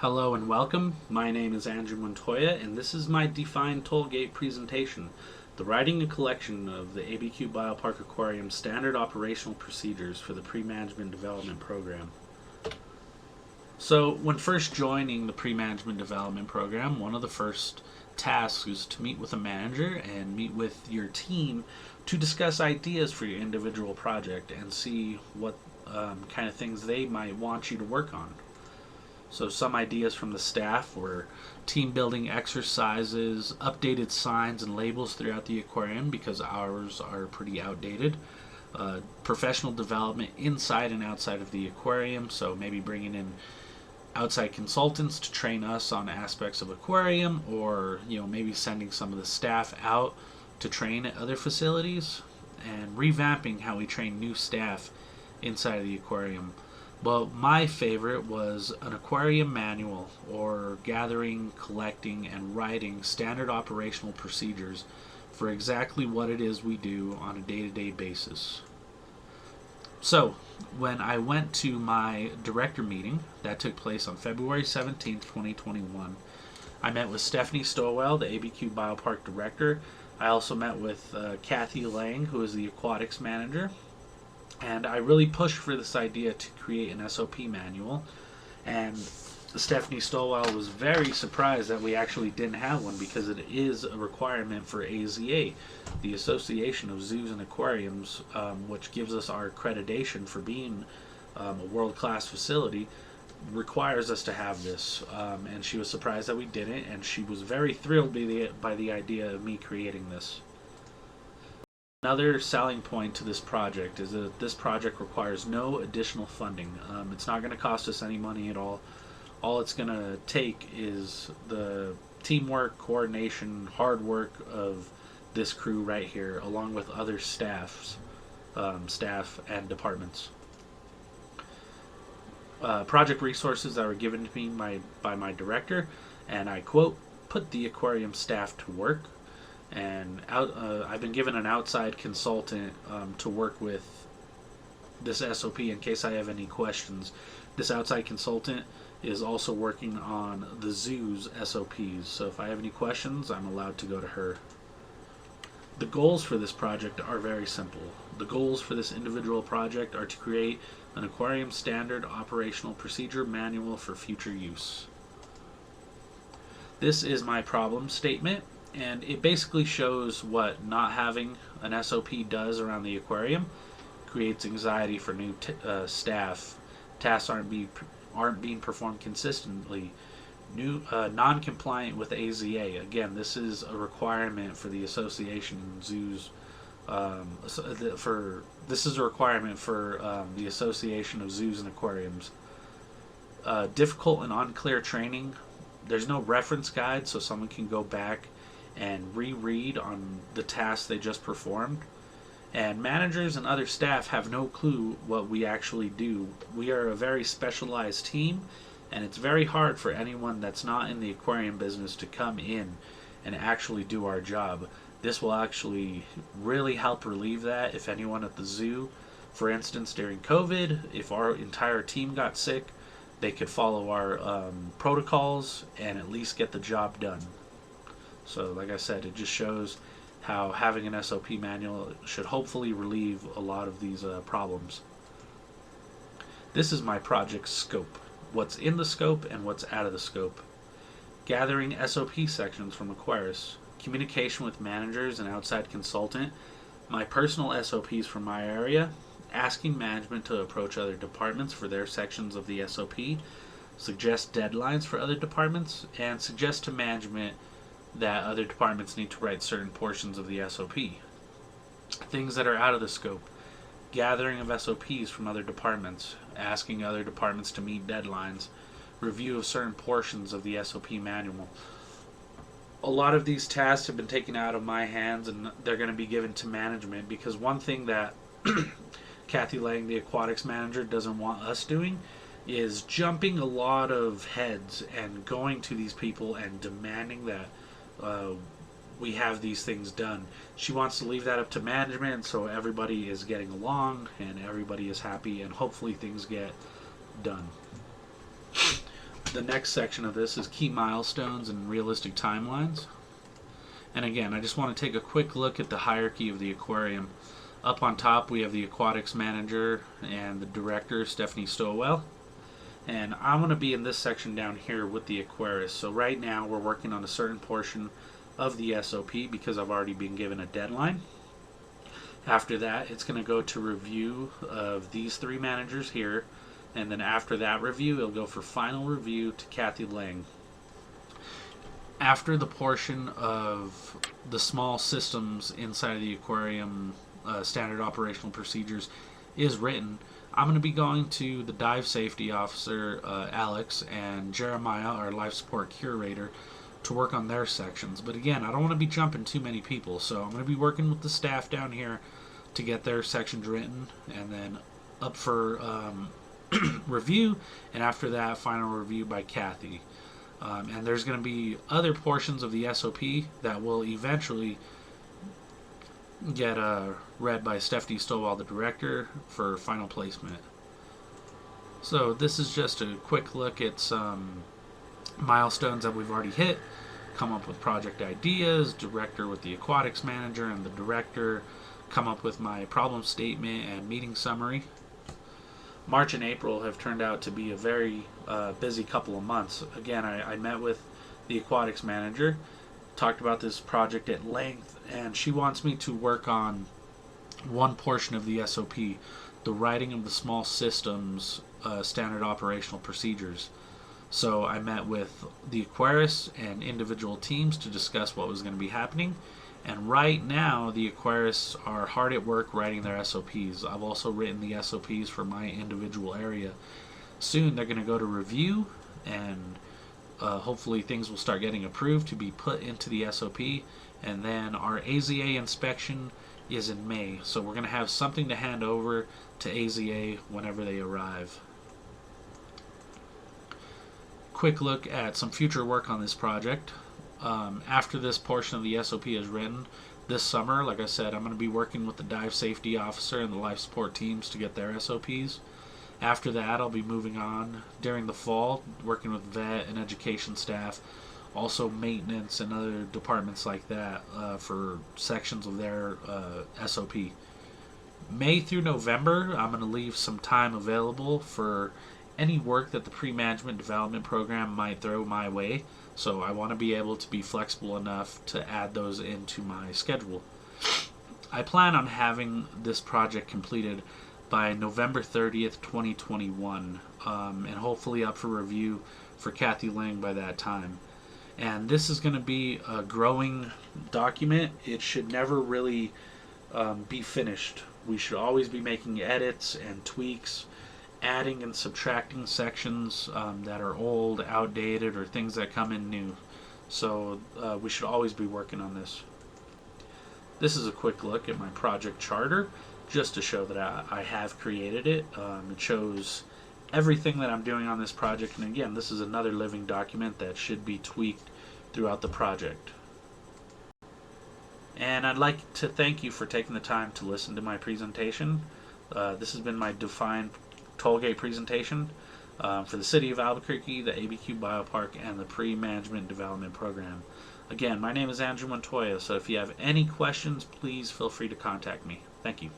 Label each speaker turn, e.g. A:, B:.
A: Hello and welcome. My name is Andrew Montoya, and this is my Define Tollgate presentation, the writing and collection of the ABQ Biopark Aquarium standard operational procedures for the Pre-Management Development Program. So, when first joining the Pre-Management Development Program, one of the first tasks is to meet with a manager and meet with your team to discuss ideas for your individual project and see what kind of things they might want you to work on. So some ideas from the staff were team building exercises, updated signs and labels throughout the aquarium because ours are pretty outdated, professional development inside and outside of the aquarium, so maybe bringing in outside consultants to train us on aspects of aquarium, or maybe sending some of the staff out to train at other facilities, and revamping how we train new staff inside of the aquarium. But my favorite was an aquarium manual, or gathering, collecting, and writing standard operational procedures for exactly what it is we do on a day-to-day basis. So, when I went to my director meeting that took place on February 17th, 2021, I met with Stephanie Stowell, the ABQ Biopark director. I also met with Kathy Lang, who is the aquatics manager. And I really pushed for this idea to create an SOP manual. And Stephanie Stowell was very surprised that we actually didn't have one, because it is a requirement for AZA, the Association of Zoos and Aquariums, which gives us our accreditation for being a world-class facility, requires us to have this. And she was surprised that we didn't, and she was very thrilled by the idea of me creating this. Another selling point to this project is that this project requires no additional funding. It's not going to cost us any money at all. All it's going to take is the teamwork, coordination, hard work of this crew right here, along with other staff and departments. Project resources that were given to me by my director, and I quote, "Put the aquarium staff to work." And I've been given an outside consultant to work with this SOP in case I have any questions. This outside consultant is also working on the zoo's SOPs, so if I have any questions, I'm allowed to go to her. The goals for this project are very simple. The goals for this individual project are to create an aquarium standard operational procedure manual for future use. This is my problem statement, and it basically shows what not having an SOP does around the aquarium. Creates anxiety for new staff. Tasks aren't being performed consistently. Non-compliant with AZA. Again, this is a requirement for the association zoos. This is a requirement for the Association of Zoos and Aquariums. Difficult and unclear training. There's no reference guide, so someone can go back and reread on the tasks they just performed. And managers and other staff have no clue what we actually do. We are a very specialized team, and it's very hard for anyone that's not in the aquarium business to come in and actually do our job. This will actually really help relieve that. If anyone at the zoo, for instance, during COVID, if our entire team got sick, they could follow our protocols and at least get the job done. So like I said, it just shows how having an SOP manual should hopefully relieve a lot of these problems. This is my project scope. What's in the scope and what's out of the scope. Gathering SOP sections from Aquarius. Communication with managers and outside consultant. My personal SOPs from my area. Asking management to approach other departments for their sections of the SOP. Suggest deadlines for other departments. And suggest to management that other departments need to write certain portions of the SOP. Things that are out of the scope. Gathering of SOPs from other departments. Asking other departments to meet deadlines. Review of certain portions of the SOP manual. A lot of these tasks have been taken out of my hands, and they're going to be given to management, because one thing that Kathy Lang, the aquatics manager, doesn't want us doing is jumping a lot of heads and going to these people and demanding that we have these things done. She wants to leave that up to management, so everybody is getting along and everybody is happy, and hopefully things get done. The next section of this is key milestones and realistic timelines. And again, I just want to take a quick look at the hierarchy of the aquarium. Up on top, we have the aquatics manager and the director, Stephanie Stowell. And I'm going to be in this section down here with the aquarist. So right now, we're working on a certain portion of the SOP because I've already been given a deadline. After that, it's going to go to review of these three managers here. And then after that review, it'll go for final review to Kathy Lang. After the portion of the small systems inside of the aquarium standard operational procedures is written, I'm going to be going to the dive safety officer, Alex, and Jeremiah, our life support curator, to work on their sections. But again, I don't want to be jumping too many people, so I'm going to be working with the staff down here to get their sections written, and then up for review, and after that, final review by Kathy. And there's going to be other portions of the SOP that will eventually get read by Stephanie Stowell, the director, for final placement. So this is just a quick look at some milestones that we've already hit, come up with project ideas, director with the aquatics manager and the director, come up with my problem statement and meeting summary. March and April have turned out to be a very busy couple of months. Again, I met with the aquatics manager, talked about this project at length, and she wants me to work on one portion of the SOP, the writing of the small systems standard operational procedures. So I met with the aquarists and individual teams to discuss what was going to be happening. And right now, the aquarists are hard at work writing their SOPs. I've also written the SOPs for my individual area. Soon, they're going to go to review, and hopefully things will start getting approved to be put into the SOP. And then our AZA inspection is in May. So we're going to have something to hand over to AZA whenever they arrive. Quick look at some future work on this project. After this portion of the SOP is written, this summer, like I said, I'm going to be working with the dive safety officer and the life support teams to get their SOPs. After that, I'll be moving on during the fall, working with vet and education staff, also maintenance and other departments like that for sections of their SOP. May through November, I'm going to leave some time available for any work that the pre-management development program might throw my way. So I want to be able to be flexible enough to add those into my schedule. I plan on having this project completed by November 30th, 2021, and hopefully up for review for Kathy Lang by that time. And this is going to be a growing document. It should never really be finished. We should always be making edits and tweaks, adding and subtracting sections that are old, outdated, or things that come in new. So we should always be working on this. This is a quick look at my project charter, just to show that I have created it. It shows everything that I'm doing on this project, and again, this is another living document that should be tweaked throughout the project. And I'd like to thank you for taking the time to listen to my presentation. This has been my Defined Tollgate presentation for the City of Albuquerque, the ABQ Biopark, and the Pre-Management Development Program. Again, my name is Andrew Montoya, so if you have any questions, please feel free to contact me. Thank you.